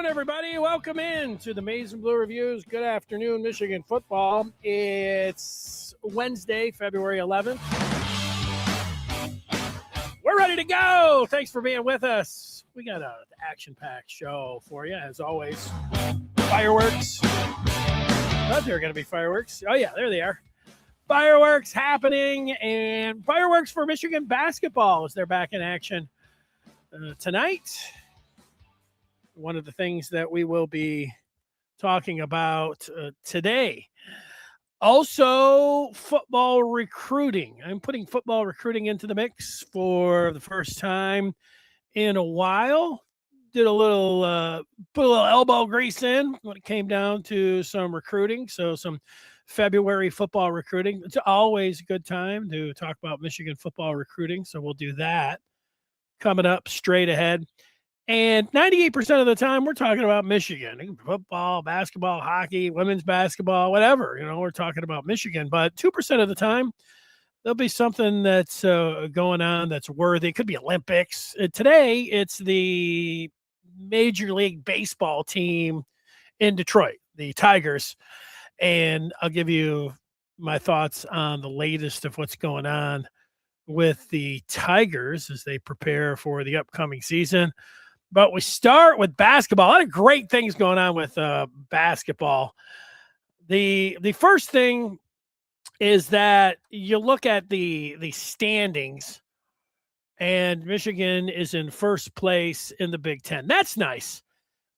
everybody. Welcome in to the Maize and Blue Reviews. Good afternoon, Michigan football. It's Wednesday, February 11th. We're ready to go. Thanks for being with us. We got an action-packed show for you, as always. Fireworks. I thought there were going to be fireworks. Oh, yeah, there they are. Fireworks happening, and fireworks for Michigan basketball as they're back in action tonight. One of the things that we will be talking about today. Also, football recruiting. I'm putting football recruiting into the mix for the first time in a while. Did a little, put a little elbow grease in when it came down to some recruiting. So some February football recruiting. It's always a good time to talk about Michigan football recruiting. So we'll do that coming up straight ahead. And 98% of the time, we're talking about Michigan. Football, basketball, hockey, women's basketball, whatever. We're talking about Michigan. But 2% of the time, there'll be something that's going on that's worthy. It could be Olympics. Today, it's the Major League Baseball team in Detroit, the Tigers. And I'll give you my thoughts on the latest of what's going on with the Tigers as they prepare for the upcoming season. But we start with basketball. A lot of great things going on with basketball. The first thing is that you look at the standings, and Michigan is in first place in the Big Ten. That's nice.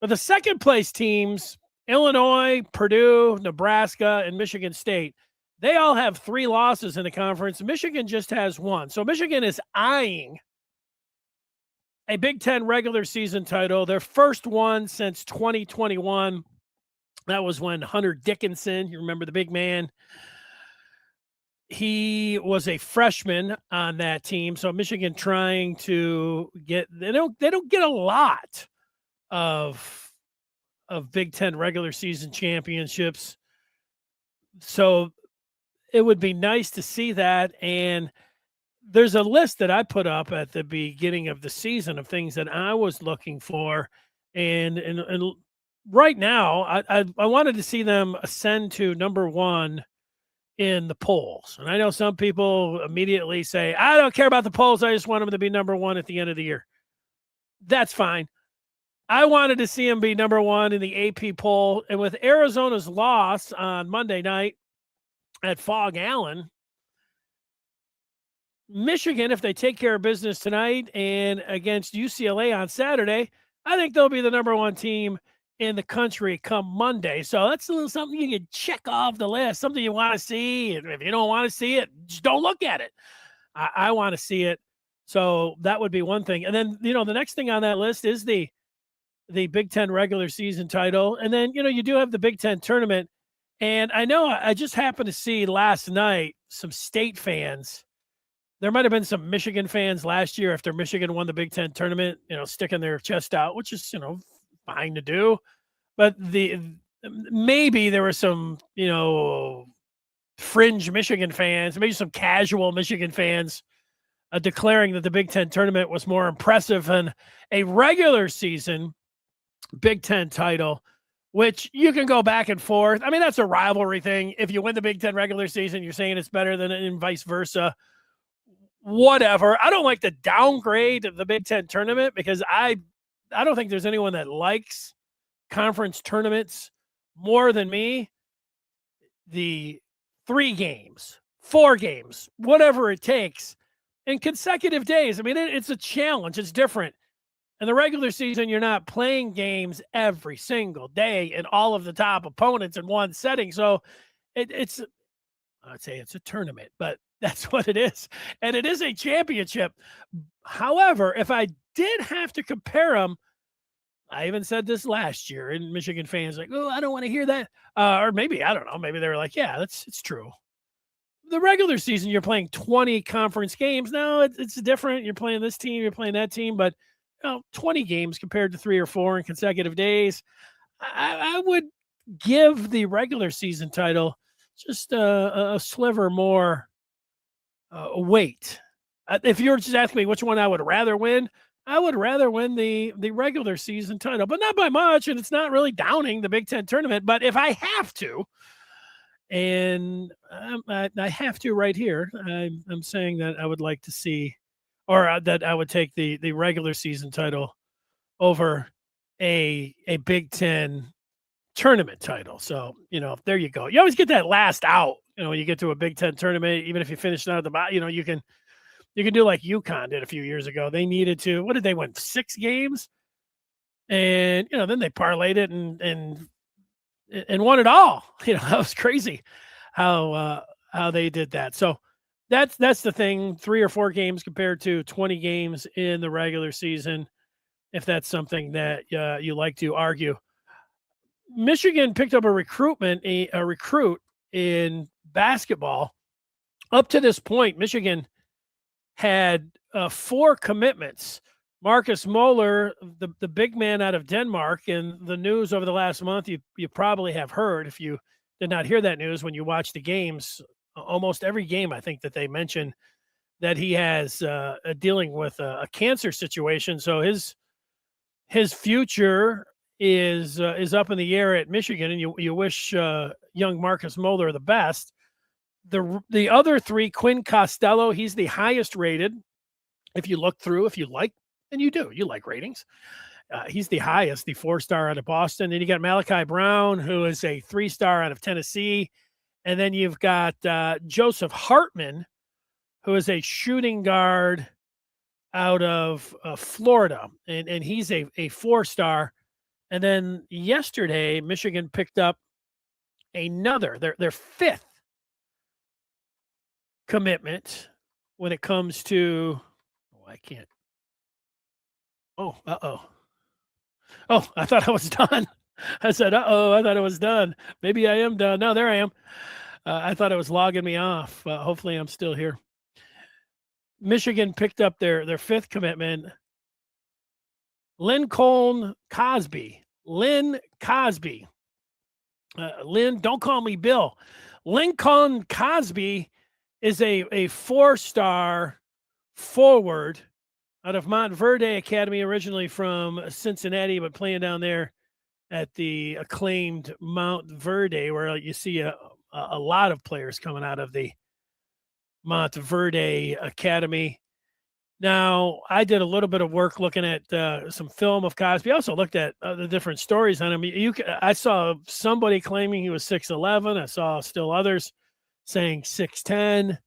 But the second place teams, Illinois, Purdue, Nebraska, and Michigan State, they all have 3 losses in the conference. Michigan just has 1. So Michigan is eyeing a Big Ten regular season title, their first one since 2021. That was when Hunter Dickinson, you remember the big man, he was a freshman on that team. So Michigan trying to get, they don't get a lot of Big Ten regular season championships. So it would be nice to see that. And there's a list that I put up at the beginning of the season of things that I was looking for. And right now, I wanted to see them ascend to number 1 in the polls. And I know some people immediately say, I don't care about the polls. I just want them to be number 1 at the end of the year. That's fine. I wanted to see them be number 1 in the AP poll. And with Arizona's loss on Monday night at Fog Allen, Michigan, if they take care of business tonight and against UCLA on Saturday, I think they'll be the number 1 team in the country come Monday. So that's a little something you can check off the list, something you want to see. And if you don't want to see it, just don't look at it. I want to see it. So that would be one thing. And then, the next thing on that list is the Big Ten regular season title. And then, you do have the Big Ten tournament. And I know I just happened to see last night some state fans. There might have been some Michigan fans last year after Michigan won the Big Ten tournament, sticking their chest out, which is, fine to do. But maybe there were some, fringe Michigan fans, maybe some casual Michigan fans declaring that the Big Ten tournament was more impressive than a regular season Big Ten title, which you can go back and forth. I mean, that's a rivalry thing. If you win the Big Ten regular season, you're saying it's better than it and vice versa. Whatever. I don't like to downgrade the Big Ten tournament because I don't think there's anyone that likes conference tournaments more than me. The 3 games, 4 games, whatever it takes in consecutive days. I mean, it's a challenge. It's different. In the regular season, you're not playing games every single day and all of the top opponents in one setting. So it's I'd say it's a tournament, but that's what it is. And it is a championship. However, if I did have to compare them, I even said this last year, and Michigan fans like, oh, I don't want to hear that. Or maybe, I don't know, maybe they were like, yeah, it's true. The regular season, you're playing 20 conference games. No, it's different. You're playing this team, you're playing that team, but 20 games compared to 3 or 4 in consecutive days. I would give the regular season title just a sliver more weight. If you were just asking me which one I would rather win, I would rather win the regular season title, but not by much. And it's not really downing the Big Ten tournament. But if I have to, and I have to right here, I'm saying that I would like to see, or that I would take the regular season title over a Big Ten tournament title. So, there you go. You always get that last out, when you get to a Big Ten tournament, even if you finish out at the bottom, you can do like UConn did a few years ago. They needed to, what did they win? 6 games? And, then they parlayed it and won it all. That was crazy how they did that. So that's the thing. 3 or 4 games compared to 20 games in the regular season, if that's something that you like to argue. Michigan picked up a recruit in basketball. Up to this point, Michigan had 4 commitments. Marcus Moeller, the big man out of Denmark, and the news over the last month, you probably have heard, if you did not hear that news when you watch the games, almost every game, I think that they mention that he has dealing with a cancer situation. So his future is up in the air at Michigan, and you wish young Marcus Moeller the best. The other 3, Quinn Costello, he's the highest rated. If you look through, if you like, and you like ratings, he's the highest, the 4-star out of Boston. Then you got Malachi Brown, who is a 3-star out of Tennessee. And then you've got Joseph Hartman, who is a shooting guard out of Florida. And he's a 4-star. And then yesterday, Michigan picked up another, their 5th commitment when it comes to, I can't. Oh, I thought I was done. I said, I thought I was done. Maybe I am done. No, there I am. I thought it was logging me off. Hopefully I'm still here. Michigan picked up their 5th commitment. Lincoln Cosby. Lynn Cosby. Lynn, don't call me Bill. Lincoln Cosby is a 4-star forward out of Montverde Academy, originally from Cincinnati, but playing down there at the acclaimed Montverde, where you see a lot of players coming out of the Montverde Academy. Now, I did a little bit of work looking at some film of Cosby. I also looked at the different stories on him. I saw somebody claiming he was 6'11". I saw still others saying 6'10".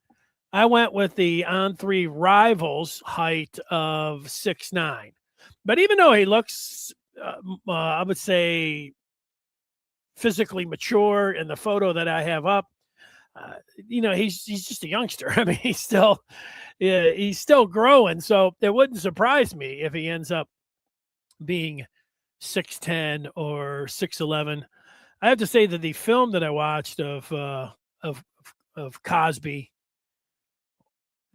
I went with the On3 Rivals height of 6'9". But even though he looks, I would say, physically mature in the photo that I have up, he's just a youngster. I mean, he's still growing. So it wouldn't surprise me if he ends up being 6'10" or 6'11". I have to say that the film that I watched of Cosby,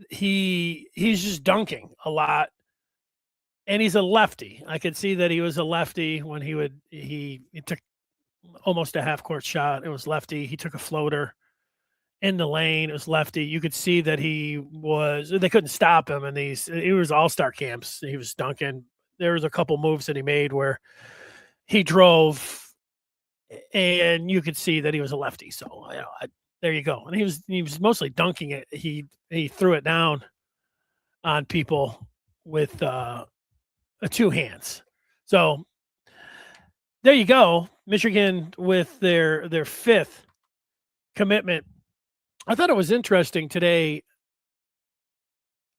he's just dunking a lot, and he's a lefty. I could see that he was a lefty when he took almost a half-court shot. It was lefty. He took a floater in the lane. It was lefty. You could see that they couldn't stop him. And he was all-star camps. He was dunking. There was a couple moves that he made where he drove, and you could see that he was a lefty. So, there you go. And he was mostly dunking it. He threw it down on people with 2 hands. So there you go. Michigan with their 5th commitment. I thought it was interesting today.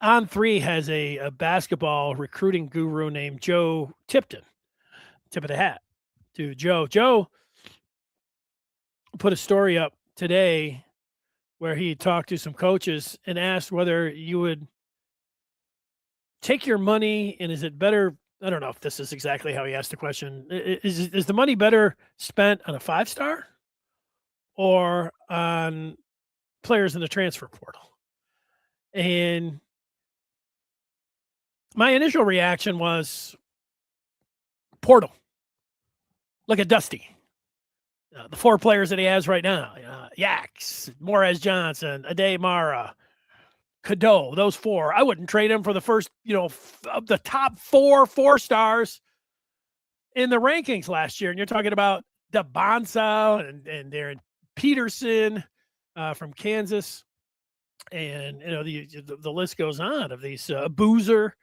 On3 has a basketball recruiting guru named Joe Tipton. Tip of the hat to Joe. Joe put a story up today where he talked to some coaches and asked whether you would take your money, and is it better? I don't know if this is exactly how he asked the question. Is the money better spent on a 5-star or on players in the transfer portal? And my initial reaction was portal. Look at Dusty. The 4 players that he has right now, Yax, Morez Johnson, Ade Mara, Cadeau, those four. I wouldn't trade him for the first, the top 4 4-stars in the rankings last year. And you're talking about DeBonsa and Darren Peterson from Kansas. And, the list goes on of these Boozer.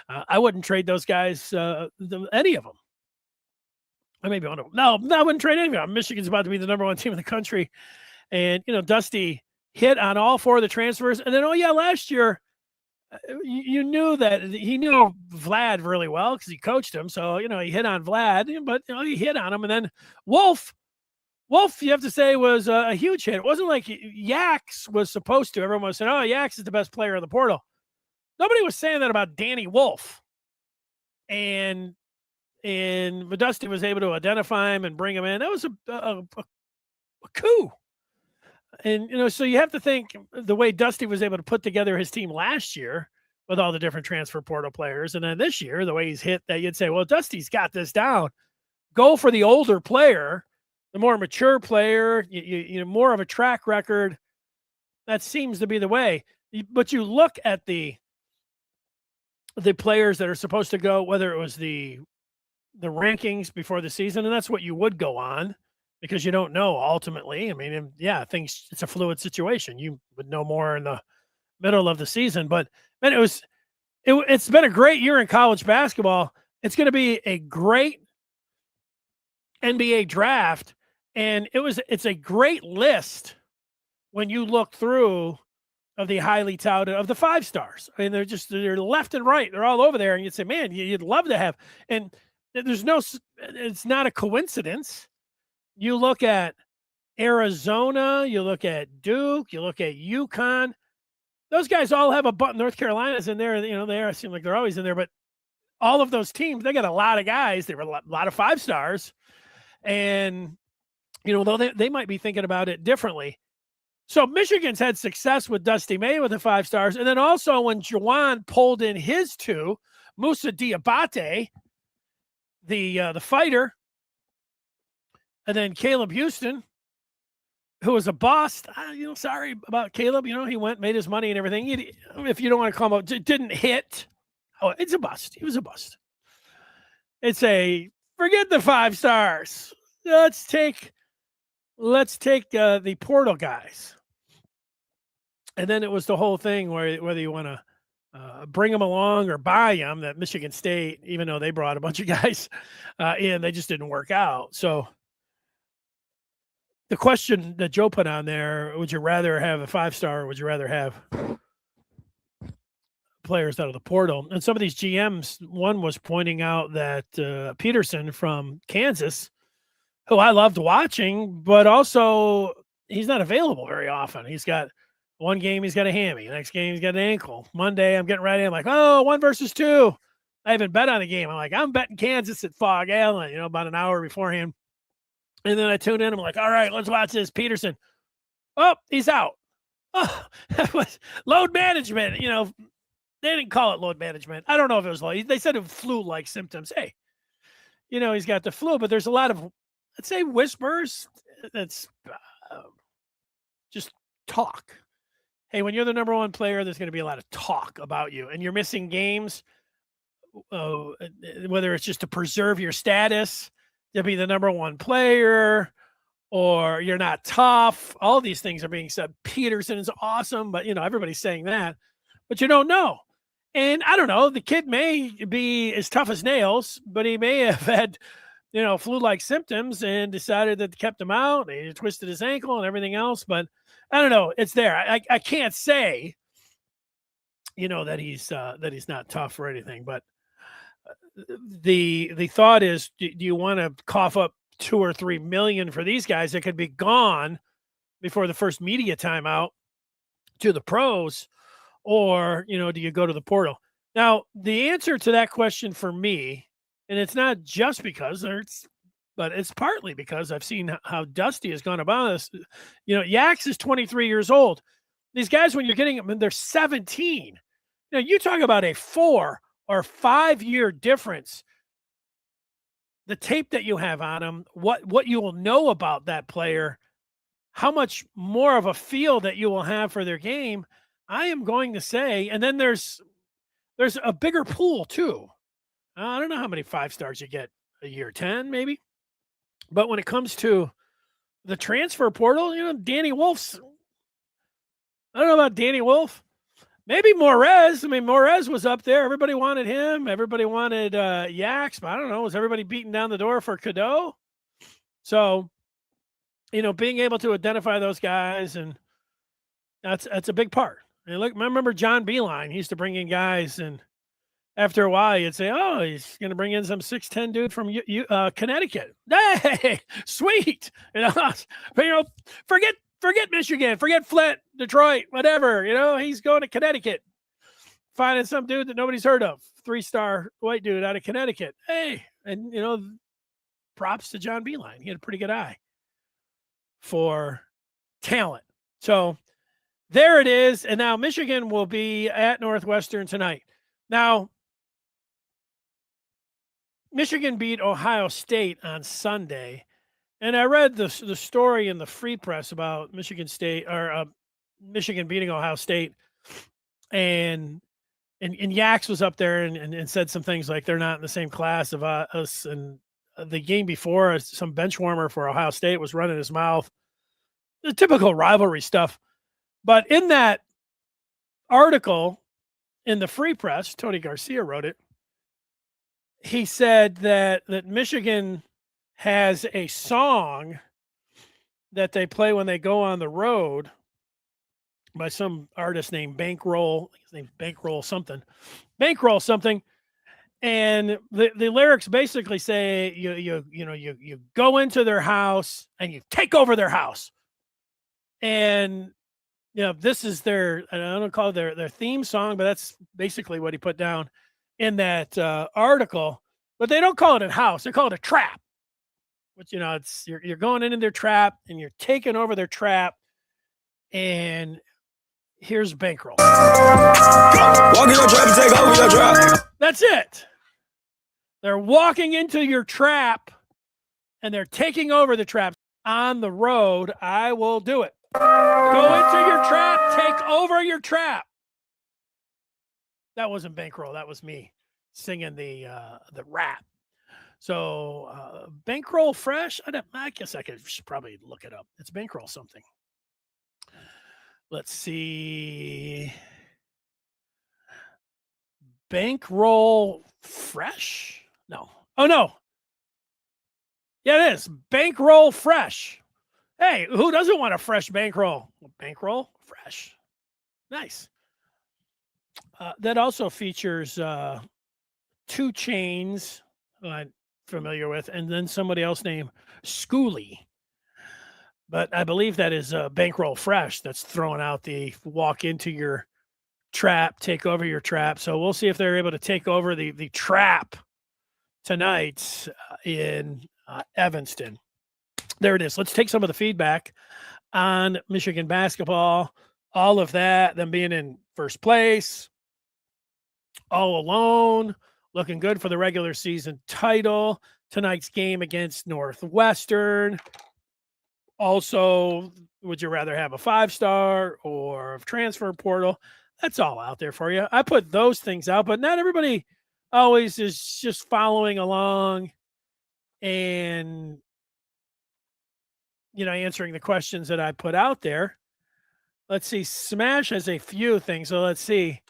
I wouldn't trade those guys, any of them. I maybe want to. No, I wouldn't trade any of them. Michigan's about to be the number 1 team in the country. And, Dusty hit on all 4 of the transfers. And then, last year, you knew that he knew Vlad really well because he coached him. So, he hit on Vlad, but he hit on him. And then Wolf, you have to say, was a huge hit. It wasn't like Yax was supposed to. Everyone was saying, Yax is the best player in the portal. Nobody was saying that about Danny Wolf. And Dusty was able to identify him and bring him in. That was a coup. And, so you have to think the way Dusty was able to put together his team last year with all the different transfer portal players. And then this year, the way he's hit, that you'd say, well, Dusty's got this down. Go for the older player, the more mature player, you more of a track record. That seems to be the way. But you look at the players that are supposed to go, whether it was the rankings before the season, and that's what you would go on because you don't know ultimately. I mean, it's a fluid situation. You would know more in the middle of the season, but man, it's been a great year in college basketball. It's going to be a great NBA draft, and it's a great list when you look through of the highly touted of the 5 stars. I mean, they're left and right. They're all over there, and you'd say, man, you'd love to have. And it's not a coincidence. You look at Arizona, you look at Duke, you look at UConn. Those guys all have a button. North Carolina's in there. They seem like they're always in there, but all of those teams, they got a lot of guys. They were a lot of 5 stars. And, though they might be thinking about it differently. So Michigan's had success with Dusty May with the 5 stars. And then also when Juwan pulled in his 2, Moussa Diabate, the fighter, and then Caleb Houston, who was a bust. Sorry about Caleb. He went, made his money and everything. If you don't want to call him up, it didn't hit. Oh, it's a bust. He was a bust. Forget the 5 stars. Let's take the portal guys. And then it was the whole thing whether you want to bring them along or buy them, that Michigan State, even though they brought a bunch of guys in, they just didn't work out. So the question that Joe put on there, would you rather have a 5-star or would you rather have players out of the portal? And some of these GMs, one was pointing out that Peterson from Kansas, who I loved watching, but also he's not available very often. He's got one game, he's got a hammy. Next game, he's got an ankle. Monday, I'm getting ready. I'm like, 1 versus 2. I haven't bet on the game. I'm betting Kansas at Fog Allen, about an hour beforehand. And then I tune in. I'm like, all right, let's watch this. Peterson. Oh, he's out. Oh, that was load management. They didn't call it load management. I don't know if it was they said it was flu-like symptoms. Hey, he's got the flu, but there's a lot of, let's say, whispers. That's just talk. Hey, when you're the number 1 player, there's going to be a lot of talk about you, and you're missing games, whether it's just to preserve your status, to be the number 1 player, or you're not tough. All these things are being said. Peterson is awesome, but everybody's saying that, but you don't know. And I don't know, the kid may be as tough as nails, but he may have had, flu-like symptoms and decided that kept him out. He twisted his ankle and everything else, but I don't know. It's there. I can't say, that he's not tough or anything, but the thought is, do you want to cough up $2 or $3 million for these guys that could be gone before the first media timeout to the pros, or do you go to the portal? Now, the answer to that question for me, and it's not just because but it's partly because I've seen how Dusty has gone about this. Yax is 23 years old. These guys, when you're getting them, they're 17. You talk about a 4 or 5 year difference. The tape that you have on them, what you will know about that player, how much more of a feel that you will have for their game. I am going to say, and then there's a bigger pool too. I don't know how many 5-stars you get a year, 10 maybe. But when it comes to the transfer portal, Danny Wolf's. I don't know about Danny Wolf. Maybe Morez. I mean, Morez was up there. Everybody wanted him. Everybody wanted Yaks. But I don't know. Was everybody beating down the door for Cadeau? So, being able to identify those guys, and that's a big part. And look, I remember John Beeline. He used to bring in guys, and after a while, you'd say, "Oh, he's going to bring in some 6'10" dude from Connecticut." Hey, sweet. But forget Michigan, forget Flint, Detroit, whatever. He's going to Connecticut, finding some dude that nobody's heard of, 3-star white dude out of Connecticut. Hey, and props to John Beeline. He had a pretty good eye for talent. So there it is. And now Michigan will be at Northwestern tonight. Now, Michigan beat Ohio State on Sunday, and I read the story in the Free Press about Michigan State, or Michigan beating Ohio State, and Yaks was up there and said some things like they're not in the same class of us. And the game before, some bench warmer for Ohio State was running his mouth, the typical rivalry stuff. But in that article in the Free Press, Tony Garcia wrote it. He said that Michigan has a song that they play when they go on the road by some artist named Bankroll. His name's Bankroll something. And the lyrics basically say you go into their house and you take over their house. And this is their, I don't call it their theme song, but that's basically what he put down in that article. But they don't call it a house; they call it a trap. Which it's you're going into their trap and you're taking over their trap. And here's Bankroll. Walk in your trap and take over your trap. That's it. They're walking into your trap and they're taking over the trap. On the road, I will do it. Go into your trap, take over your trap. That wasn't Bankroll. That was me singing the rap. So Bankroll Fresh. I guess I should probably look it up. It's Bankroll something. Let's see. Bankroll Fresh? No. Oh no. Yeah, it is. Bankroll Fresh. Hey, who doesn't want a fresh bankroll? Bankroll Fresh. Nice. That also features 2 Chainz, who I'm familiar with, and then somebody else named Schoolie. But I believe that is Bankroll Fresh that's throwing out the walk into your trap, take over your trap. So we'll see if they're able to take over the trap tonight in Evanston. There it is. Let's take some of the feedback on Michigan basketball, all of that, them being in first place, all alone, looking good for the regular season title, tonight's game against Northwestern. Also, would you rather have a 5-star or a transfer portal? That's all out there for you. I put those things out, but not everybody always is just following along and answering the questions that I put out there. Let's see. Smash has a few things. So let's see.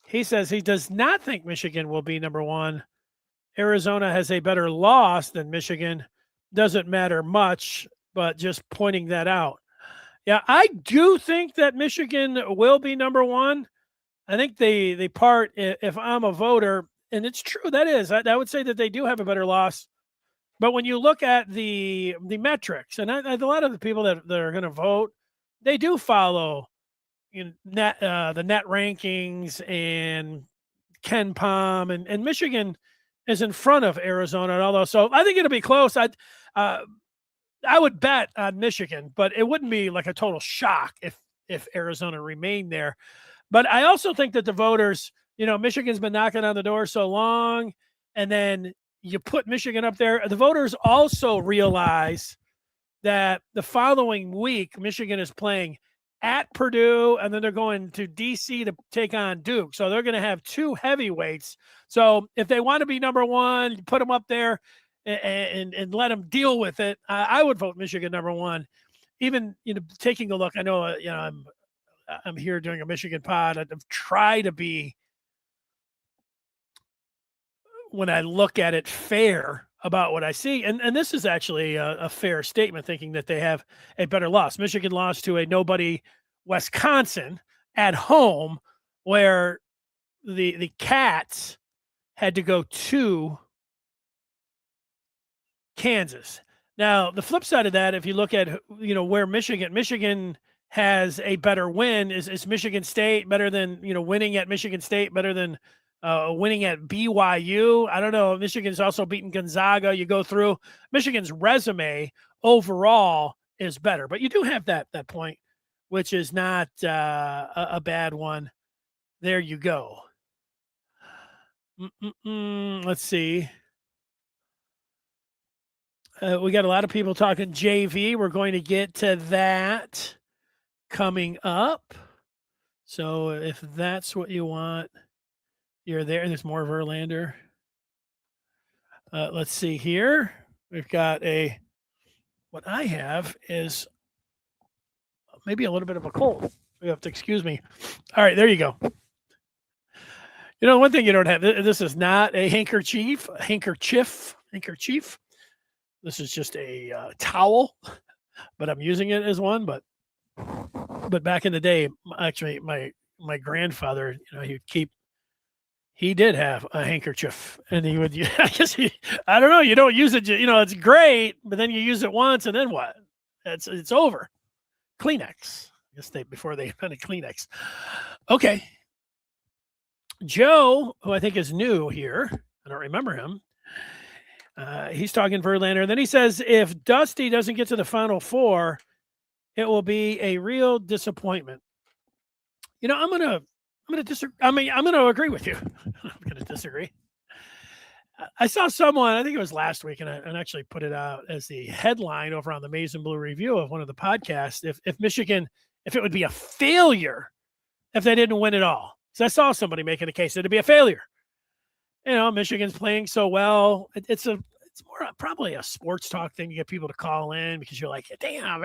He says he does not think Michigan will be number 1. Arizona has a better loss than Michigan. Doesn't matter much, but just pointing that out. Yeah, I do think that Michigan will be number 1. I think the part, if I'm a voter, and it's true, that is, I would say that they do have a better loss. But when you look at the metrics, and a lot of the people that are going to vote, they do follow the net rankings and Ken Palm, and Michigan is in front of Arizona and all those. So I think it'll be close. I would bet on Michigan, but it wouldn't be like a total shock if Arizona remained there. But I also think that the voters, Michigan's been knocking on the door so long, and then you put Michigan up there. The voters also realize that the following week, Michigan is playing at Purdue, and then they're going to DC to take on Duke. So they're going to have 2 heavyweights. So if they want to be number 1, put them up there and let them deal with it. I would vote Michigan number 1. Even taking a look, I know I'm here doing a Michigan pod. I've tried to be, when I look at it, fair about what I see. And this is actually a fair statement, thinking that they have a better loss. Michigan lost to a nobody Wisconsin at home, where the Cats had to go to Kansas. Now, the flip side of that, if you look at where Michigan has a better win, is Michigan State better than winning at Michigan State, better than winning at BYU? I don't know. Michigan's also beaten Gonzaga. You go through, Michigan's resume overall is better, but you do have that point, which is not a bad one. There you go. Let's see. We got a lot of people talking JV. We're going to get to that coming up. So if that's what you want, you're there. There's more Verlander. Let's see here. We've got what I have is maybe a little bit of a cold. You have to excuse me. All right, there you go. One thing you don't have, this is not a handkerchief. This is just a towel, but I'm using it as one. But back in the day, actually, my grandfather, he did have a handkerchief, and he would, I don't know, you don't use it, it's great, but then you use it once, and then what? It's over. Kleenex. I guess before they invented Kleenex. Okay. Joe, who I think is new here, I don't remember him. He's talking Verlander. And then he says, if Dusty doesn't get to the Final Four, it will be a real disappointment. I'm going to disagree. I'm going to agree with you. I'm going to disagree. I saw someone, I think it was last week, and I actually put it out as the headline over on the Maize and Blue review of one of the podcasts. If Michigan, if it would be a failure if they didn't win it all. So I saw somebody making a case that it'd be a failure. Michigan's playing so well. It's more probably a sports talk thing to get people to call in, because you're like, damn,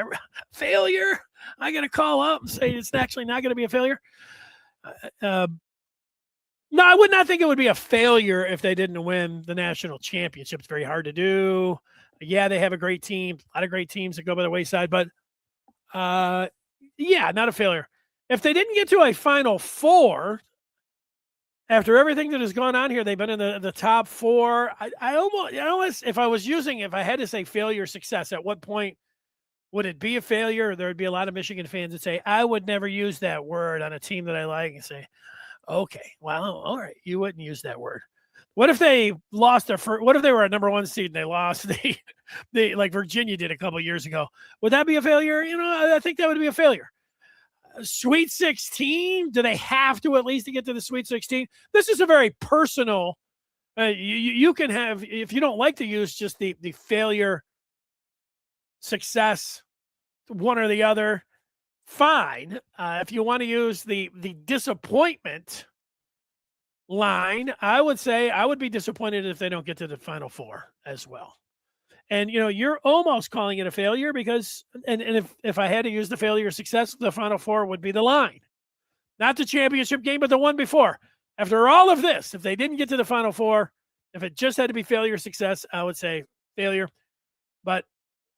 failure. I got to call up and say it's actually not going to be a failure. No, I would not think it would be a failure if they didn't win the national championship. It's very hard to do. Yeah, they have a great team, a lot of great teams that go by the wayside, but yeah, not a failure. If they didn't get to a Final Four, after everything that has gone on here, they've been in the top 4. I almost, if I had to say failure, success, at what point would it be a failure? There would be a lot of Michigan fans that say, I would never use that word on a team that I like, and say, okay, well, all right, you wouldn't use that word. What if they lost their first? What if they were a number 1 seed and they lost? They like Virginia did a couple of years ago. Would that be a failure? I think that would be a failure. Sweet 16? Do they have to at least to get to the Sweet 16? This is a very personal. You can have, if you don't like to use just the failure, success, one or the other, fine. If you want to use the disappointment line, I would say I would be disappointed if they don't get to the Final Four as well. And, you're almost calling it a failure because, and if I had to use the failure success, the Final Four would be the line. Not the championship game, but the one before. After all of this, if they didn't get to the Final Four, if it just had to be failure success, I would say failure. But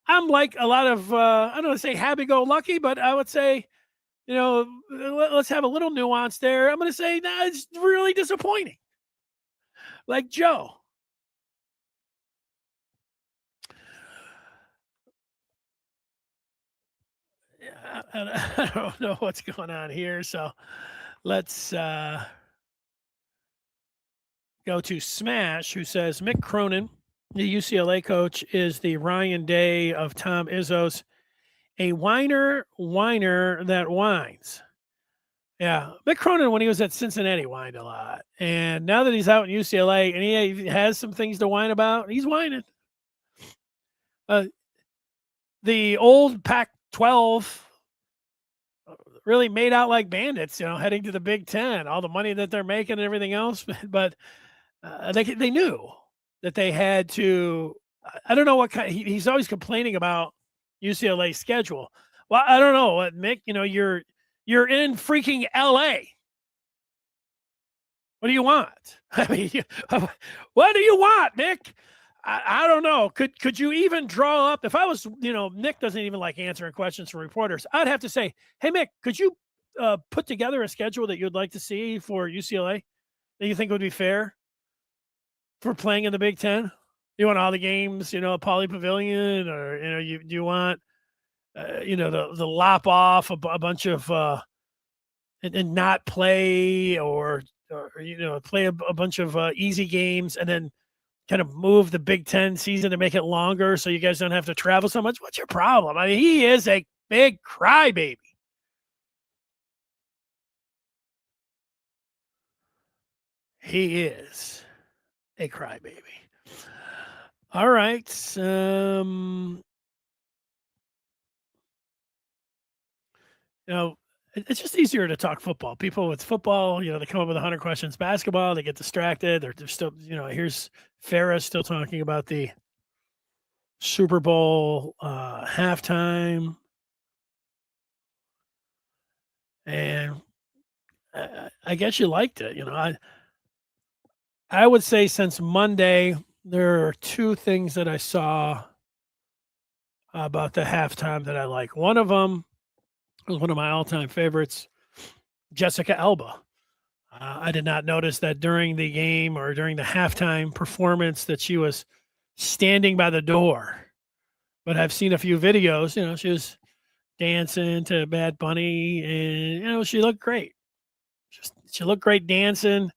I'm like a lot of, I don't want to say happy-go-lucky, but I would say, let's have a little nuance there. I'm going to say, it's really disappointing. Like Joe. I don't know what's going on here. So let's go to Smash, who says Mick Cronin, the UCLA coach, is the Ryan Day of Tom Izzo's, a whiner that whines. Yeah, Mick Cronin, when he was at Cincinnati, whined a lot. And now that he's out in UCLA and he has some things to whine about, he's whining. The old Pac-12 really made out like bandits, heading to the Big Ten, all the money that they're making and everything else. But they knew that they had to. I don't know what kind. He's always complaining about UCLA's schedule. Well, I don't know, Mick. You're in freaking LA. What do you want? I mean, what do you want, Nick? I don't know. Could you even draw up? If I was, Nick doesn't even like answering questions from reporters. I'd have to say, hey, Mick, could you put together a schedule that you'd like to see for UCLA that you think would be fair for playing in the Big Ten? You want all the games, Pauley Pavilion, or do you want, the lop off a bunch of and not play or play a bunch of easy games and then kind of move the Big Ten season to make it longer so you guys don't have to travel so much? What's your problem? I mean, he is a big crybaby. He is a crybaby. All right. It's just easier to talk football. People with football, they come up with 100 questions. Basketball, they get distracted. They're still, here's Farrah still talking about the Super Bowl halftime. And I guess you liked it. I would say since Monday, there are two things that I saw about the halftime that I like. One of them was one of my all-time favorites, Jessica Alba. I did not notice that during the game or during the halftime performance that she was standing by the door, but I've seen a few videos. She was dancing to Bad Bunny, and she looked great. She looked great dancing,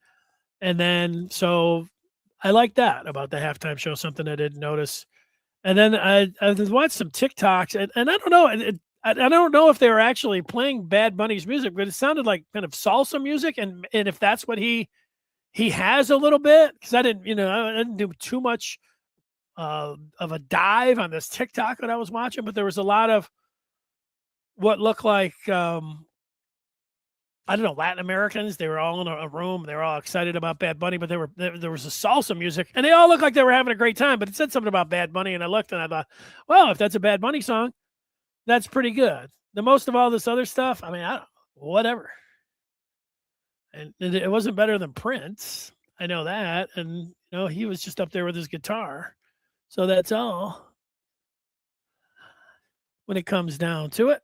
and then so I like that about the halftime show. Something I didn't notice, and then I watched some TikToks, and I don't know. I don't know if they were actually playing Bad Bunny's music, but it sounded like kind of salsa music, and if that's what he has a little bit, because I didn't do too much of a dive on this TikTok that I was watching, but there was a lot of what looked like I don't know, Latin Americans. They were all in a room. They were all excited about Bad Bunny, but there was a salsa music, and they all looked like they were having a great time. But it said something about Bad Bunny, and I looked and I thought, well, if that's a Bad Bunny song, that's pretty good. The most of all this other stuff, I mean, I don't, whatever. And it wasn't better than Prince. I know that, and he was just up there with his guitar. So that's all. When it comes down to it.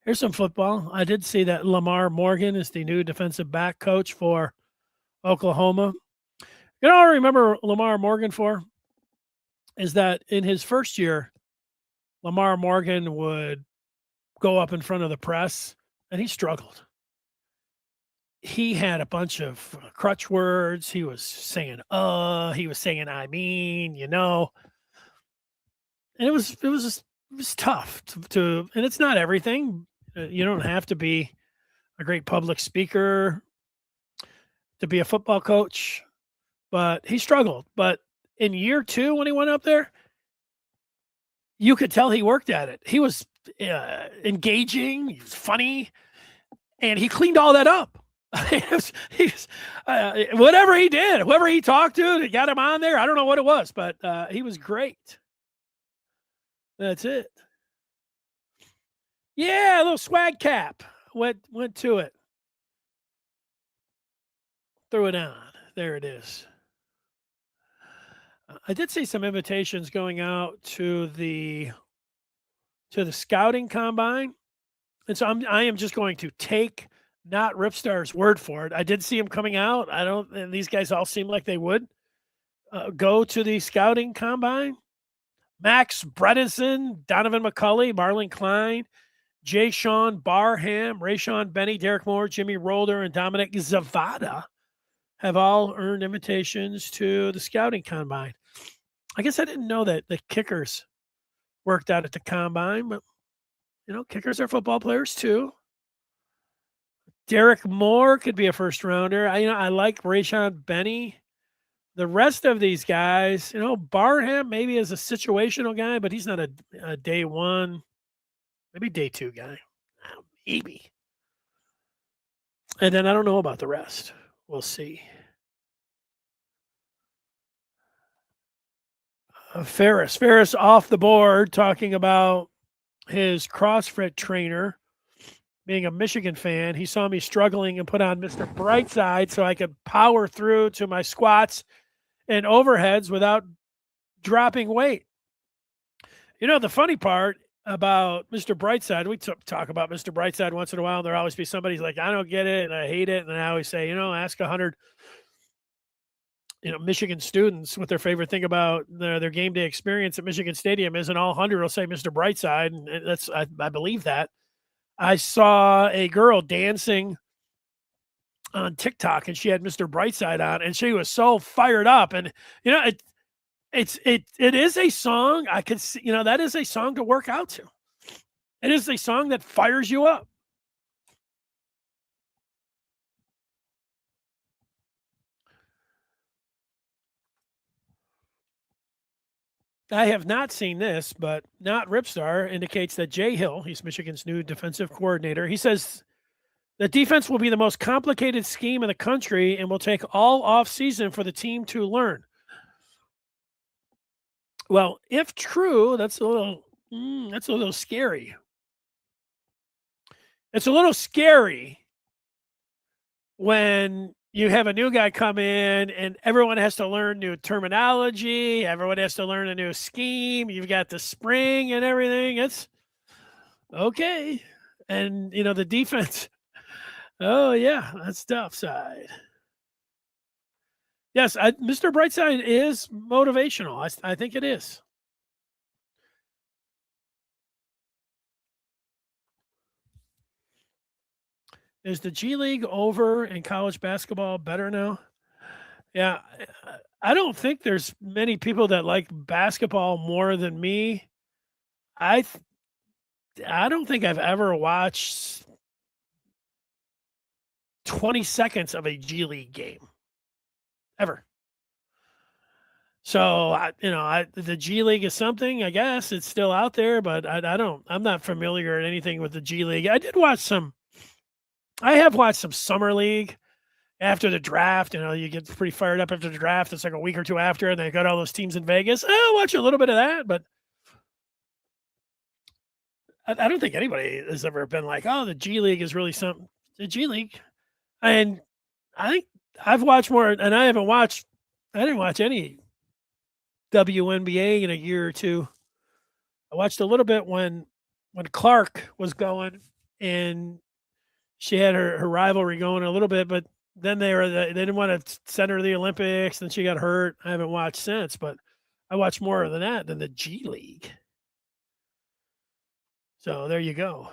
Here's some football. I did see that Lamar Morgan is the new defensive back coach for Oklahoma. I remember Lamar Morgan for is that in his first year, Lamar Morgan would go up in front of the press, and he struggled. He had a bunch of crutch words. He was saying, he was saying, I mean, and it was tough to, and it's not everything. You don't have to be a great public speaker to be a football coach, but he struggled. But in year 2, when he went up there, you could tell he worked at it. He was engaging, he was funny, and he cleaned all that up. Whatever he did, whoever he talked to, got him on there. I don't know what it was, but he was great. That's it. Yeah, a little swag cap. Went to it. Threw it on. There it is. I did see some invitations going out to the scouting combine, and so I am just going to take not Ripstar's word for it. I did see him coming out. And these guys all seem like they would go to the scouting combine. Max Bredesen, Donovan McCulley, Marlon Klein, Jay Sean Barham, Rayshon Benny, Derek Moore, Jimmy Rolder, and Dominic Zavada have all earned invitations to the scouting combine. I guess I didn't know that the kickers worked out at the combine, but kickers are football players too. Derek Moore could be a first rounder. I like Rayshon Benny. The rest of these guys, Barham maybe is a situational guy, but he's not a day one. Maybe day 2 guy. Maybe. And then I don't know about the rest. We'll see. Ferris off the board talking about his CrossFit trainer being a Michigan fan. He saw me struggling and put on Mr. Brightside so I could power through to my squats and overheads without dropping weight. You know, the funny part about Mr. Brightside, we talk about Mr. Brightside once in a while. And there'll always be somebody's like, I don't get it and I hate it. And I always say, ask 100 Michigan students what their favorite thing about their game day experience at Michigan Stadium is, and all 100 will say Mr. Brightside, and that's I believe that. I saw a girl dancing on TikTok, and she had Mr. Brightside on, and she was so fired up. And it is a song I could see. That is a song to work out to. It is a song that fires you up. I have not seen this, but Not Ripstar indicates that Jay Hill, he's Michigan's new defensive coordinator, he says the defense will be the most complicated scheme in the country and will take all offseason for the team to learn. Well, if true, that's a little scary. It's a little scary when you have a new guy come in and everyone has to learn new terminology. Everyone has to learn a new scheme. You've got the spring and everything. It's okay. And, the defense. Oh, yeah, that's tough side. Yes, Mr. Brightside is motivational. I think it is. Is the G League over and college basketball better now? Yeah, I don't think there's many people that like basketball more than me. I don't think I've ever watched 20 seconds of a G League game ever. So the G League is something. I guess it's still out there, but I'm not familiar with anything with the G League. I have watched some summer league after the draft. You get pretty fired up after the draft. It's like a week or two after, and they got all those teams in Vegas. I'll watch a little bit of that, but I don't think anybody has ever been like, oh, the G League is really something. The G League. And I think I've watched more, and I didn't watch any WNBA in a year or two. I watched a little bit when Clark was going, and she had her rivalry going a little bit, but then they didn't want to send her to the Olympics, and she got hurt. I haven't watched since, but I watched more than that than the G League. So there you go.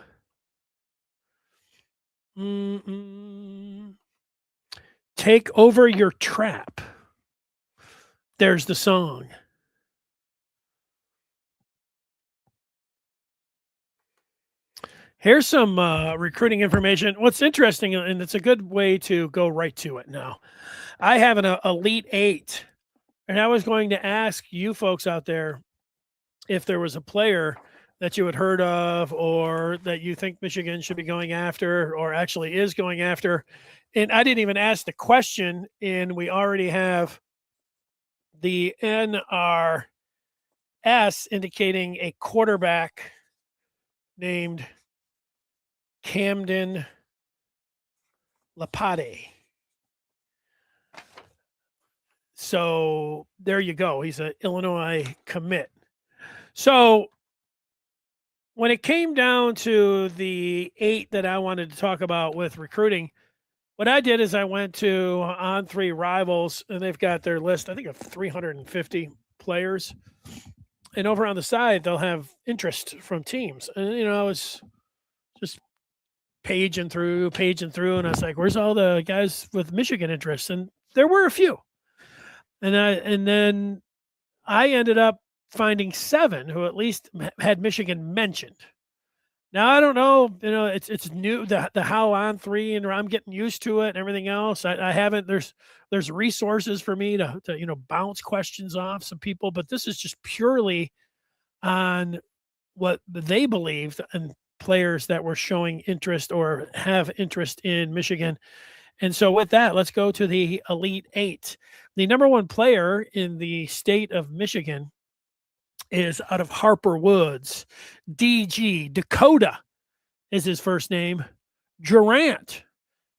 Take over your trap. There's the song. Here's some recruiting information. What's interesting, and it's a good way to go right to it now. I have an Elite Eight, and I was going to ask you folks out there if there was a player that you had heard of or that you think Michigan should be going after or actually is going after. And I didn't even ask the question, and we already have the NRS indicating a quarterback named Camden Lapade. So there you go. He's an Illinois commit. So when it came down to the 8 that I wanted to talk about with recruiting, what I did is I went to On3 Rivals, and they've got their list, I think, of 350 players. And over on the side, they'll have interest from teams. And, I was just paging through, and I was like, where's all the guys with Michigan interest? And there were a few. And then I ended up finding 7 who at least had Michigan mentioned. Now, I don't know, it's new, the how On3, and I'm getting used to it and everything else. I haven't, there's resources for me to bounce questions off some people, but this is just purely on what they believed. And players that were showing interest or have interest in Michigan. And so, with that, let's go to the Elite Eight. The number one player in the state of Michigan is out of Harper Woods. Dakota is his first name. Durant.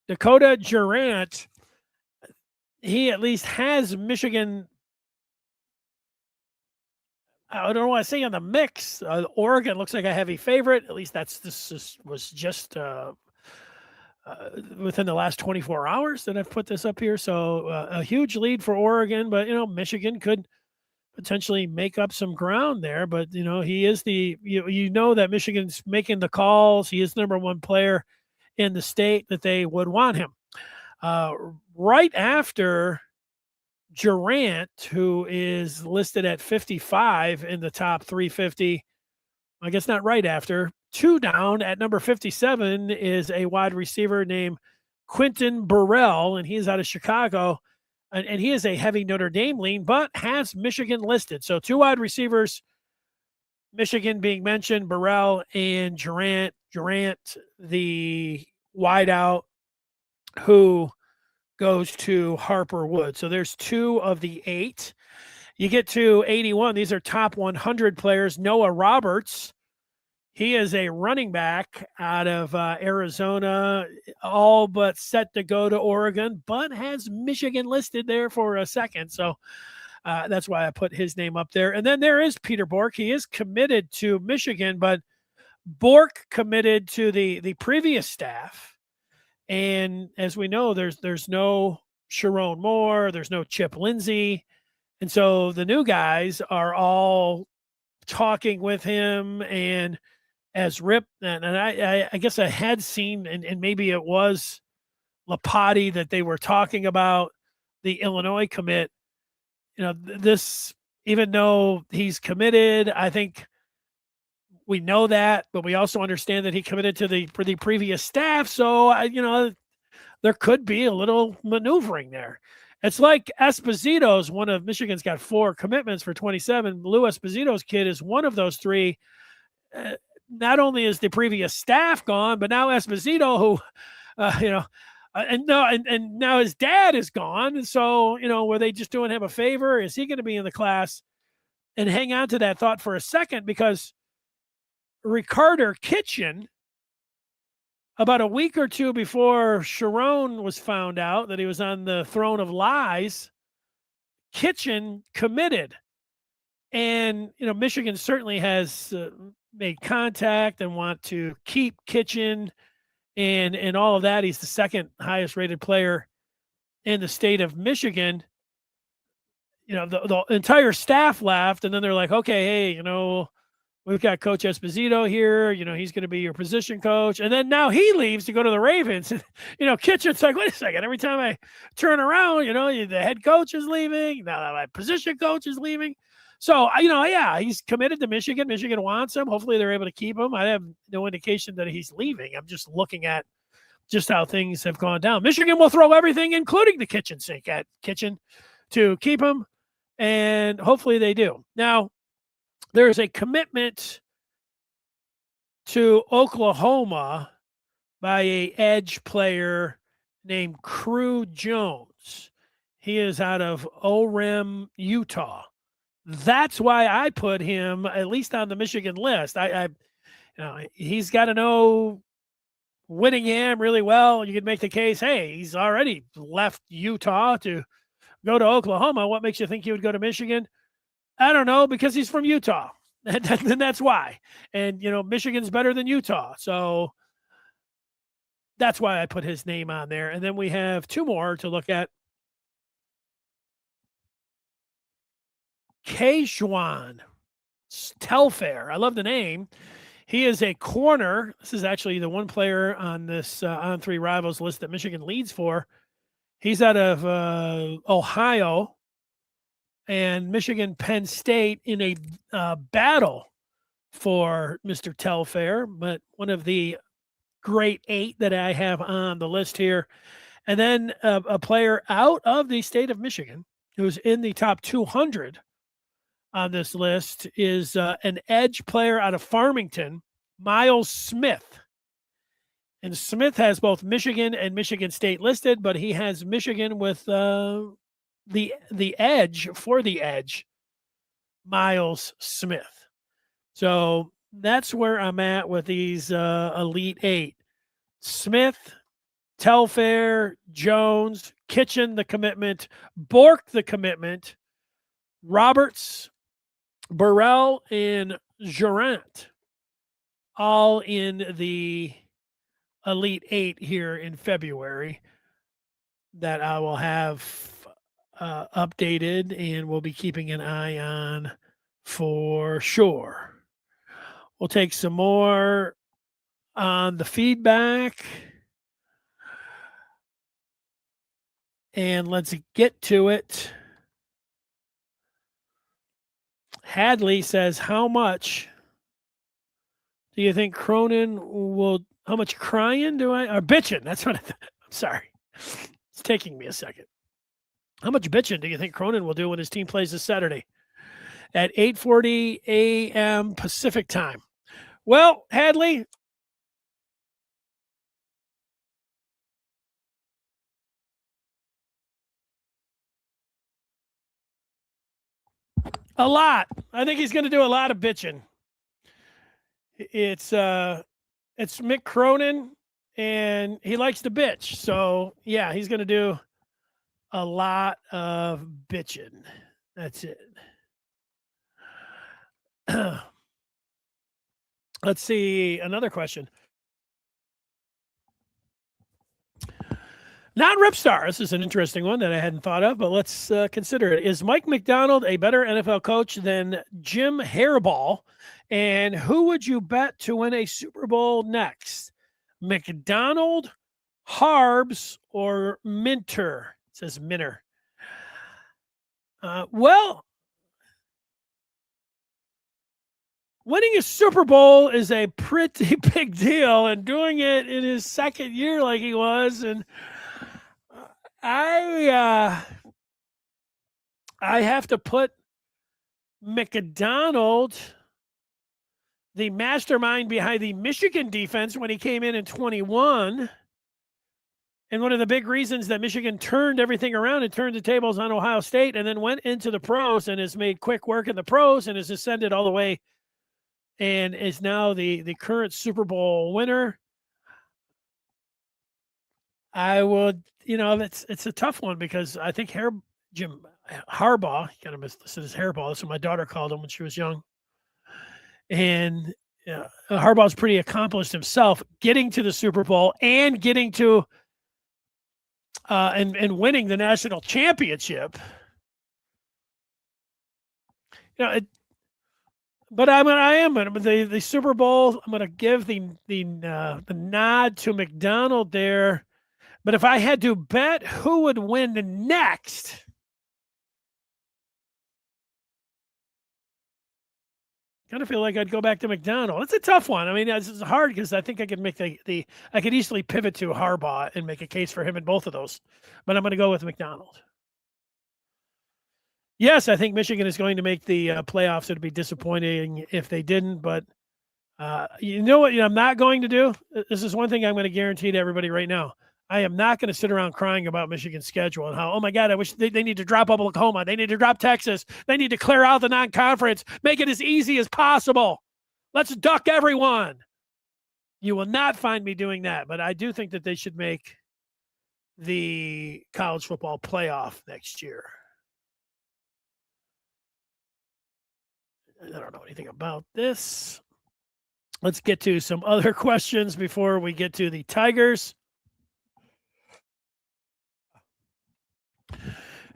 Dakota Durant. He at least has Michigan. I don't want to say on the mix. Oregon looks like a heavy favorite. At least was just within the last 24 hours that I've put this up here. So a huge lead for Oregon, but Michigan could potentially make up some ground there. But he is that Michigan's making the calls. He is the number one player in the state that they would want him. Right after Durant, who is listed at 55 in the top 350, I guess not right after, two down at number 57 is a wide receiver named Quentin Burrell, and he's out of Chicago. And he is a heavy Notre Dame lean, but has Michigan listed. So two wide receivers, Michigan being mentioned, Burrell and Durant. Durant, the wideout who goes to Harper Woods. So there's two of the eight. You get to 81. These are top 100 players. Noah Roberts. He is a running back out of Arizona, all but set to go to Oregon, but has Michigan listed there for a second. So that's why I put his name up there. And then there is Peter Bork. He is committed to Michigan, but Bork committed to the previous staff. And as we know, there's no Sharon Moore, there's no Chip Lindsey. And so the new guys are all talking with him and as Rip, and I guess I had seen, and maybe it was Lapati that they were talking about, the Illinois commit. This, even though he's committed, I think we know that, but we also understand that he committed to the previous staff. So, there could be a little maneuvering there. It's like Esposito's one of Michigan's got 4 commitments for 27. Lou Esposito's kid is one of those 3. Not only is the previous staff gone, but now Esposito, who, and now his dad is gone. And so, were they just doing him a favor? Is he going to be in the class? And hang on to that thought for a second, because Ricardo Kitchen, about a week or two before Sharon was found out that he was on the throne of lies, Kitchen committed. And, Michigan certainly has made contact and want to keep Kitchen and all of that. He's the second highest rated player in the state of Michigan. The entire staff left, and then they're like, okay, hey, we've got Coach Esposito here. He's going to be your position coach. And then now he leaves to go to the Ravens. And, Kitchen's like, wait a second. Every time I turn around, the head coach is leaving. Now my position coach is leaving. So, he's committed to Michigan. Michigan wants him. Hopefully they're able to keep him. I have no indication that he's leaving. I'm just looking at just how things have gone down. Michigan will throw everything, including the kitchen sink, at Kitchen to keep him, and hopefully they do. Now, there's a commitment to Oklahoma by an edge player named Crew Jones. He is out of Orem, Utah. That's why I put him at least on the Michigan list. He's got to know Whittingham really well. You could make the case, hey, he's already left Utah to go to Oklahoma. What makes you think he would go to Michigan? I don't know, because he's from Utah. And that's why. And, Michigan's better than Utah. So that's why I put his name on there. And then we have 2 more to look at. Kejuan Telfair. I love the name. He is a corner. This is actually the one player on this On 3 Rivals list that Michigan leads for. He's out of Ohio, and Michigan Penn State in a battle for Mr. Telfair, but one of the great 8 that I have on the list here. And then a player out of the state of Michigan who's in the top 200 on this list is an edge player out of Farmington Miles Smith. And Smith has both Michigan and Michigan State listed, but he has Michigan with the edge for the edge, Miles Smith. So that's where I'm at with these Elite Eight. Smith, Telfair, Jones, Kitchen, the commitment, Bork, the commitment, Roberts, Burrell, and Durant, all in the Elite Eight here in February that I will have updated and we'll be keeping an eye on for sure. We'll take some more on the feedback. And let's get to it. Hadley says, how much do you think Cronin will, how much crying do I, or bitching? That's what I'm sorry. It's taking me a second. How much bitching do you think Cronin will do when his team plays this Saturday at 8:40 a.m. Pacific time? Well, Hadley, a lot. I think he's going to do a lot of bitching. It's Mick Cronin, and he likes to bitch. So yeah, he's going to do a lot of bitching. That's it. Let's see another question. Not Ripstar. This is an interesting one that I hadn't thought of, but let's consider it. Is Mike McDonald a better NFL coach than Jim Harbaugh? And who would you bet to win a Super Bowl next? McDonald, Harbs, or Minter? It says Minter. Well, winning a Super Bowl is a pretty big deal, and doing it in his second year like he was, and I have to put McDonald, the mastermind behind the Michigan defense when he came in 21. And one of the big reasons that Michigan turned everything around and turned the tables on Ohio State and then went into the pros and has made quick work in the pros and has ascended all the way and is now the current Super Bowl winner. I would, it's a tough one because I think Jim Harbaugh, kind of listed as Hairball. That's what my daughter called him when she was young. And Harbaugh's pretty accomplished himself, getting to the Super Bowl and getting to and winning the national championship. But I am the Super Bowl. I'm going to give the nod to McDonald there. But if I had to bet who would win the next, kind of feel like I'd go back to McDonald. It's a tough one. I mean, it's hard because I think I could make I could easily pivot to Harbaugh and make a case for him in both of those. But I'm going to go with McDonald. Yes, I think Michigan is going to make the playoffs. It'd be disappointing if they didn't. But you know what I'm not going to do? This is one thing I'm going to guarantee to everybody right now. I am not going to sit around crying about Michigan's schedule and how, oh my God, I wish they need to drop Oklahoma. They need to drop Texas. They need to clear out the non-conference. Make it as easy as possible. Let's duck everyone. You will not find me doing that, but I do think that they should make the college football playoff next year. I don't know anything about this. Let's get to some other questions before we get to the Tigers.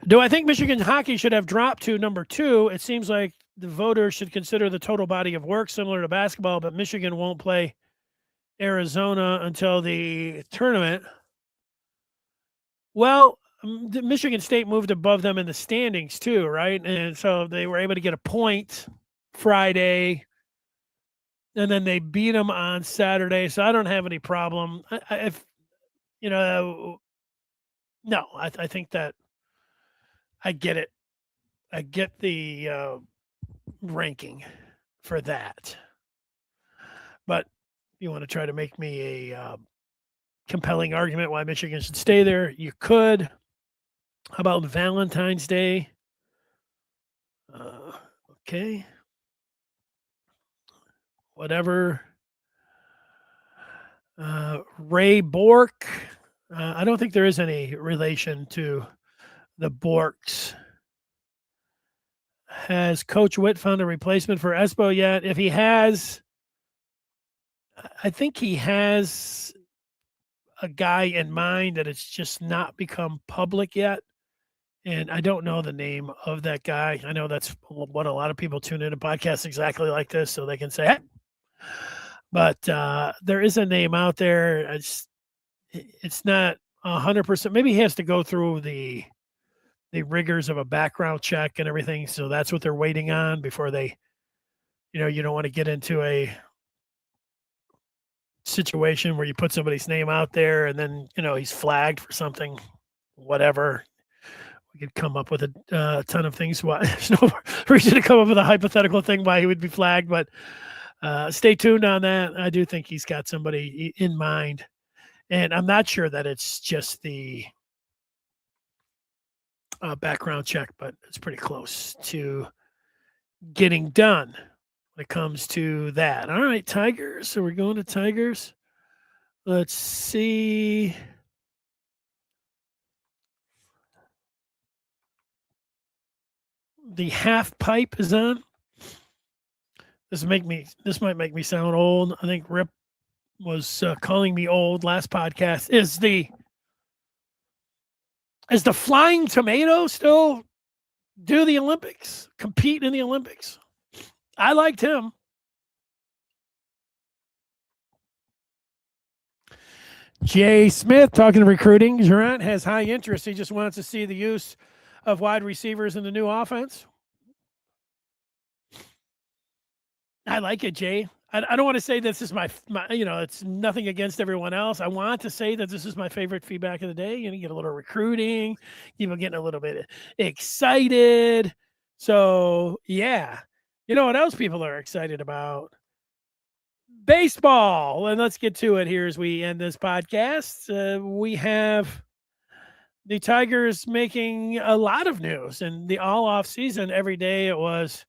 Do I think Michigan hockey should have dropped to number 2? It seems like the voters should consider the total body of work similar to basketball, but Michigan won't play Arizona until the tournament. Well, Michigan State moved above them in the standings too, right? And so they were able to get a point Friday, and then they beat them on Saturday. So I don't have any problem. I think that I get it. I get the ranking for that. But you want to try to make me a compelling argument why Michigan should stay there, you could. How about Valentine's Day? Okay. Whatever. Ray Bork. I don't think there is any relation to the Borks. Has Coach Witt found a replacement for Espo yet? If he has, I think he has a guy in mind that it's just not become public yet. And I don't know the name of that guy. I know that's what a lot of people tune into podcasts exactly like this so they can say, hey. But there is a name out there. It's not 100%. Maybe he has to go through the rigors of a background check and everything. So that's what they're waiting on before they, you don't want to get into a situation where you put somebody's name out there and then, he's flagged for something, whatever. We could come up with a ton of things why there's no reason to come up with a hypothetical thing why he would be flagged, but stay tuned on that. I do think he's got somebody in mind, and I'm not sure that it's just the background check, but it's pretty close to getting done when it comes to that. All right, Tigers. So we're going to Tigers. Let's see. The half pipe is on. This might make me sound old. I think Rip was calling me old last podcast. Is the Flying Tomato still do the Olympics, compete in the Olympics? I liked him. Jay Smith talking to recruiting. Durant has high interest. He just wants to see the use of wide receivers in the new offense. I like it, Jay. I don't want to say this is my, it's nothing against everyone else. I want to say that this is my favorite feedback of the day. You get a little recruiting, getting a little bit excited. So, yeah. You know what else people are excited about? Baseball. And let's get to it here as we end this podcast. We have the Tigers making a lot of news and the all off season. Every day it was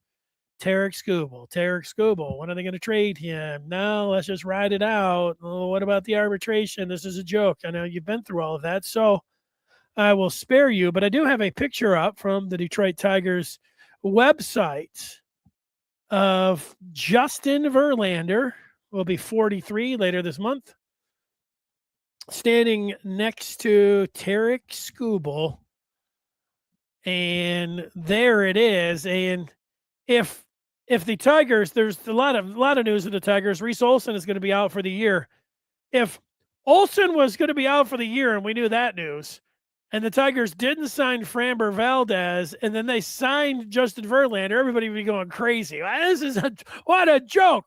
Tarek Skubal. When are they going to trade him? No, let's just ride it out. Oh, what about the arbitration? This is a joke. I know you've been through all of that, so I will spare you. But I do have a picture up from the Detroit Tigers website of Justin Verlander, will be 43 later this month, standing next to Tarek Skubal. And there it is. And if the Tigers, there's a lot of news of the Tigers. Reese Olson is going to be out for the year. If Olson was going to be out for the year, and we knew that news, and the Tigers didn't sign Framber Valdez, and then they signed Justin Verlander, everybody would be going crazy. What a joke!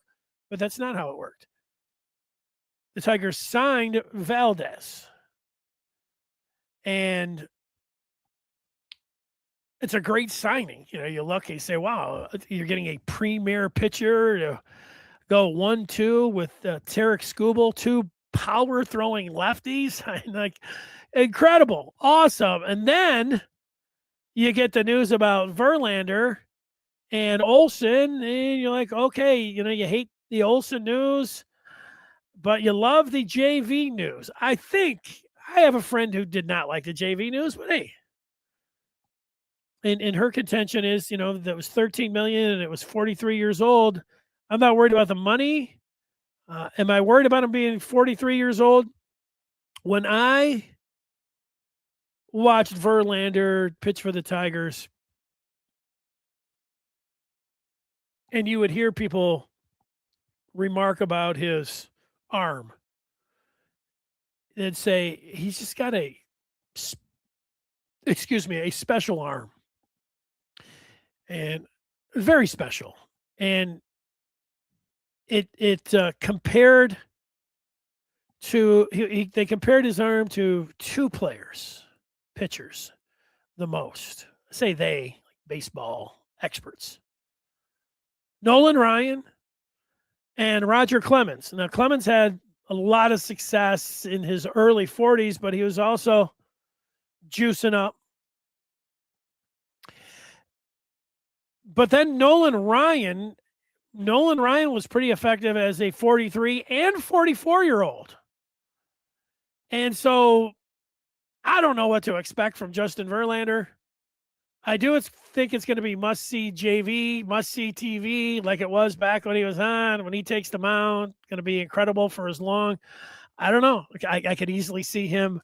But that's not how it worked. The Tigers signed Valdez, and it's a great signing. You look, you say, wow, you're getting a premier pitcher to go 1-2 with Tarek Skubal, two power throwing lefties. Like, incredible, awesome. And then you get the news about Verlander and Olson, and you're like, okay, you hate the Olson news, but you love the JV news. I think I have a friend who did not like the JV news, but hey, and her contention is, that was $13 million and it was 43 years old. I'm not worried about the money. Am I worried about him being 43 years old? When I watched Verlander pitch for the Tigers, and you would hear people remark about his arm, they'd say he's just got a special arm. And very special. And it compared to they compared his arm to two pitchers, the most. Say they, like baseball experts. Nolan Ryan and Roger Clemens. Now, Clemens had a lot of success in his early 40s, but he was also juicing up. But then Nolan Ryan was pretty effective as a 43 and 44-year-old. And so I don't know what to expect from Justin Verlander. I do think it's going to be must-see JV, must-see TV like it was back when he was on. When he takes the mound, going to be incredible for as long. I don't know. I could easily see him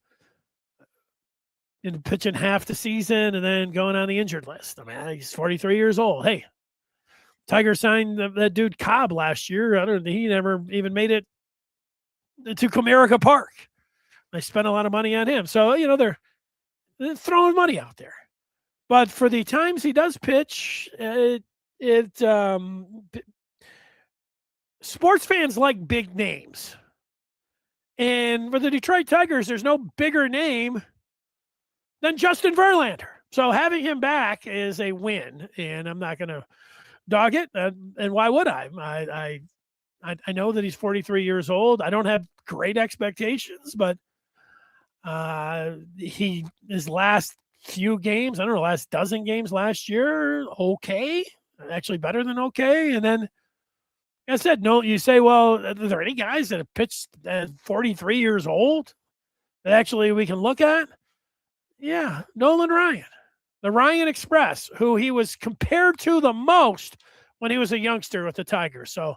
pitching half the season and then going on the injured list. I mean, he's 43 years old. Hey, Tiger signed that dude Cobb last year. He never even made it to Comerica Park. They spent a lot of money on him. So, they're throwing money out there. But for the times he does pitch, sports fans like big names. And for the Detroit Tigers, there's no bigger name than Justin Verlander. So having him back is a win, and I'm not going to dog it. And why would I? I know that he's 43 years old. I don't have great expectations, but his last few games, I don't know, last dozen games last year, okay, actually better than okay. And then, like I said, no, you say, well, are there any guys that have pitched at 43 years old that actually we can look at? Yeah, Nolan Ryan, the Ryan Express, who he was compared to the most when he was a youngster with the Tigers. So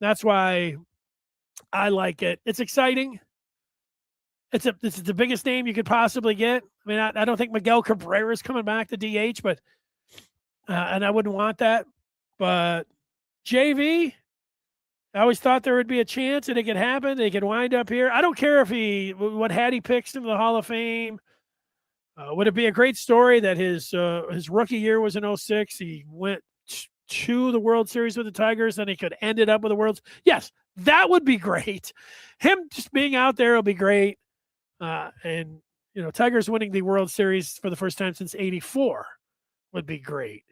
that's why I like it. It's exciting. It's the biggest name you could possibly get. I mean, I don't think Miguel Cabrera is coming back to DH, but and I wouldn't want that. But JV, I always thought there would be a chance that it could happen. They could wind up here. I don't care if what had he picks into the Hall of Fame. Would it be a great story that his rookie year was in 2006? He went to the World Series with the Tigers, and he could end it up with the Worlds. Yes, that would be great. Him just being out there will be great. And Tigers winning the World Series for the first time since '84 would be great.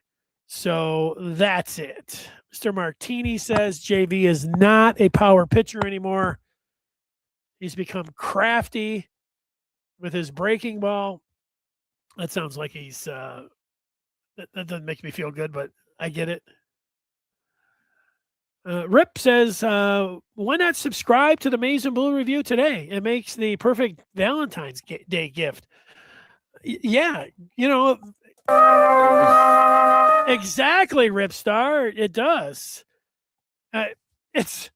So that's it. Mr. Martini says JV is not a power pitcher anymore. He's become crafty with his breaking ball. That sounds like he's that doesn't make me feel good, but I get it. Rip says, why not subscribe to the Maize and Blue Review today? It makes the perfect Valentine's Day gift. Yeah, exactly, Ripstar. It does. It's,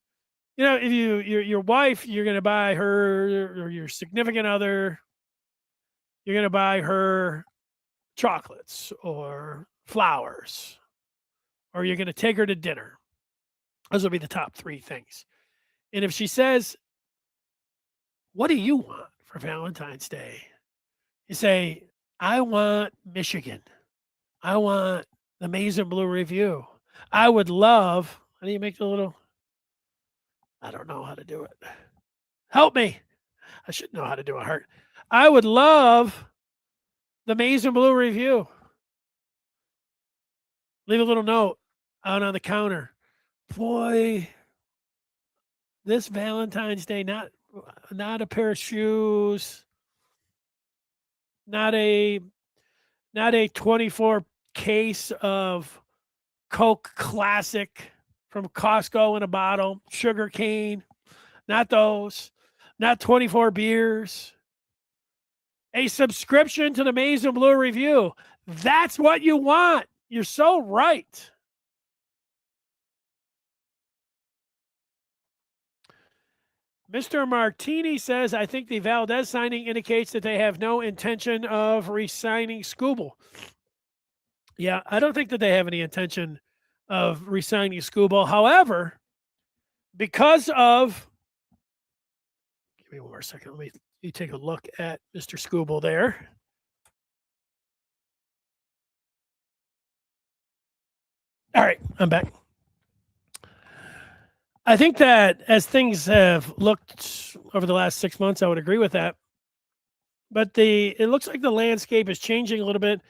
if your wife, you're going to buy her, or your significant other, you're going to buy her chocolates or flowers, or you're going to take her to dinner. Those will be the top three things. And if she says, what do you want for Valentine's Day? You say, I want Michigan. I want the Maize and Blue Review. I would love, how do you make the little, I don't know how to do it. Help me. I should know how to do a heart. I would love the Maize and Blue Review. Leave a little note out on the counter. Boy, this Valentine's Day, not a pair of shoes, not a 24 case of Coke Classic from Costco in a bottle, sugar cane, not those, not 24 beers. A subscription to the Maize and Blue Review. That's what you want. You're so right. Mr. Martini says, I think the Valdez signing indicates that they have no intention of re-signing Skubal. Yeah, I don't think that they have any intention of re-signing Skubal. However, because of, give me one more second. Let me take a look at Mr. Skubal there. All right, I'm back. I think that as things have looked over the last 6 months, I would agree with that. But it looks like the landscape is changing a little bit.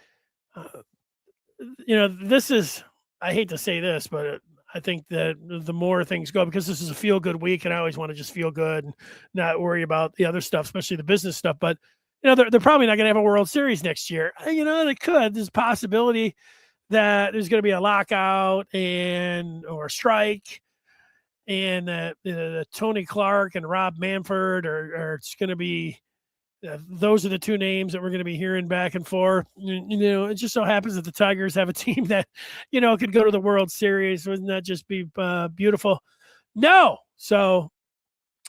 This is, I hate to say this, but I think that the more things go, because this is a feel good week, and I always want to just feel good and not worry about the other stuff, especially the business stuff. But they're probably not going to have a World Series next year. They could. There's a possibility that there's going to be a lockout or a strike, and Tony Clark and Rob Manfred are it's going to be. Those are the two names that we're going to be hearing back and forth. It just so happens that the Tigers have a team that, could go to the World Series. Wouldn't that just be beautiful? No. So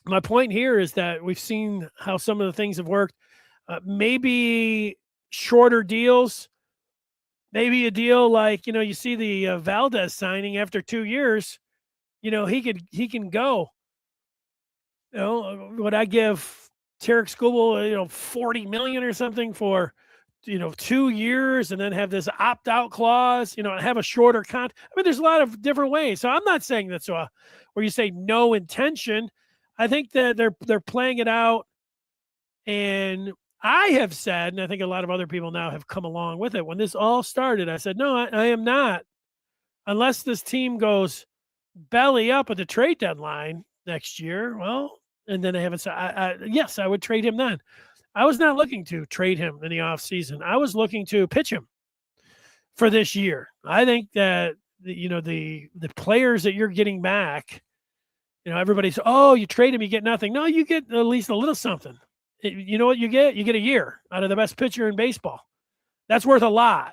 my point here is that we've seen how some of the things have worked. Maybe shorter deals. Maybe a deal like, you see the Valdez signing after 2 years. He can go. Would I give Tarek Skubal, $40 million or something for, 2 years, and then have this opt-out clause, and have a shorter contract? I mean, there's a lot of different ways. So I'm not saying that's where you say no intention. I think that they're playing it out. And I have said, and I think a lot of other people now have come along with it. When this all started, I said, no, I am not. Unless this team goes belly up at the trade deadline next year, well, and then they haven't said, yes, I would trade him then. I was not looking to trade him in the offseason. I was looking to pitch him for this year. I think that, the players that you're getting back, everybody's, oh, you trade him, you get nothing. No, you get at least a little something. You know what you get? You get a year out of the best pitcher in baseball. That's worth a lot.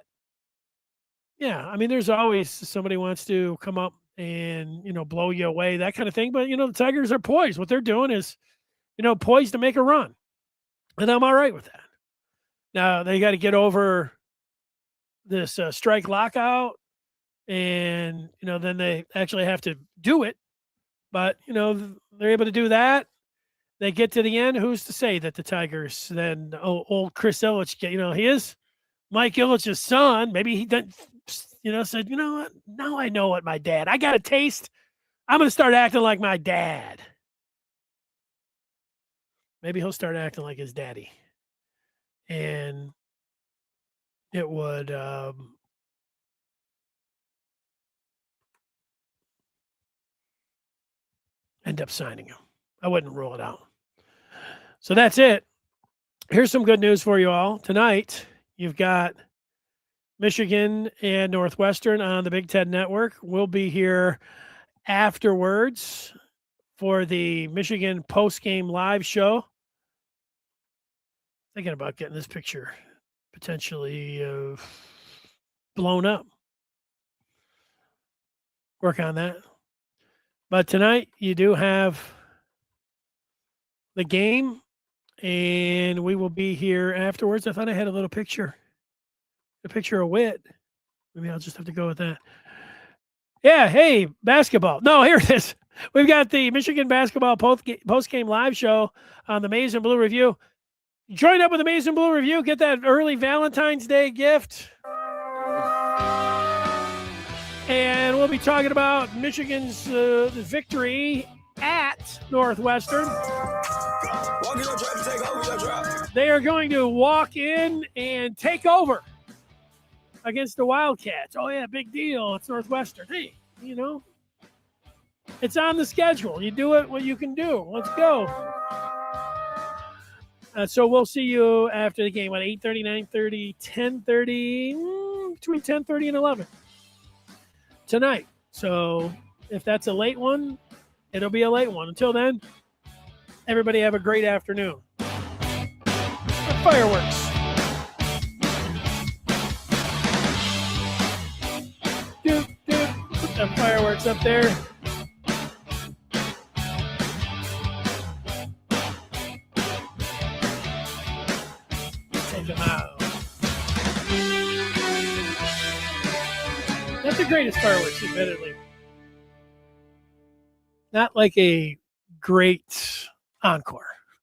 Yeah, I mean, there's always somebody wants to come up and, blow you away, that kind of thing. But, the Tigers are poised. What they're doing is, poised to make a run. And I'm all right with that. Now, they got to get over this strike lockout. And, then they actually have to do it. But, they're able to do that. They get to the end. Who's to say that the Tigers then, old Chris Ilitch, he is Mike Ilitch's son. Maybe he doesn't, said, what? Now I know what my dad, I got a taste. I'm going to start acting like my dad. Maybe he'll start acting like his daddy. And it would end up signing him. I wouldn't rule it out. So that's it. Here's some good news for you all. Tonight, you've got Michigan and Northwestern on the Big Ten Network. We'll be here afterwards for the Michigan post-game live show. Thinking about getting this picture potentially blown up. Work on that. But tonight, you do have the game, and we will be here afterwards. I thought I had a little picture. A picture of Witt. Maybe I'll just have to go with that. Yeah, hey, basketball. No, here it is. We've got the Michigan basketball post-game live show on the Maize and Blue Review. Join up with the Maize and Blue Review. Get that early Valentine's Day gift. And we'll be talking about Michigan's victory at Northwestern. They are going to walk in and take over against the Wildcats. Oh, yeah, big deal. It's Northwestern. Hey, it's on the schedule. You do it what you can do. Let's go. So we'll see you after the game at 8:30, 9:30, 10:30, between 10:30 and 11 tonight. So if that's a late one, it'll be a late one. Until then, everybody have a great afternoon. Fireworks. Put the fireworks up there. Take them out. Not the greatest fireworks, admittedly. Not like a great encore.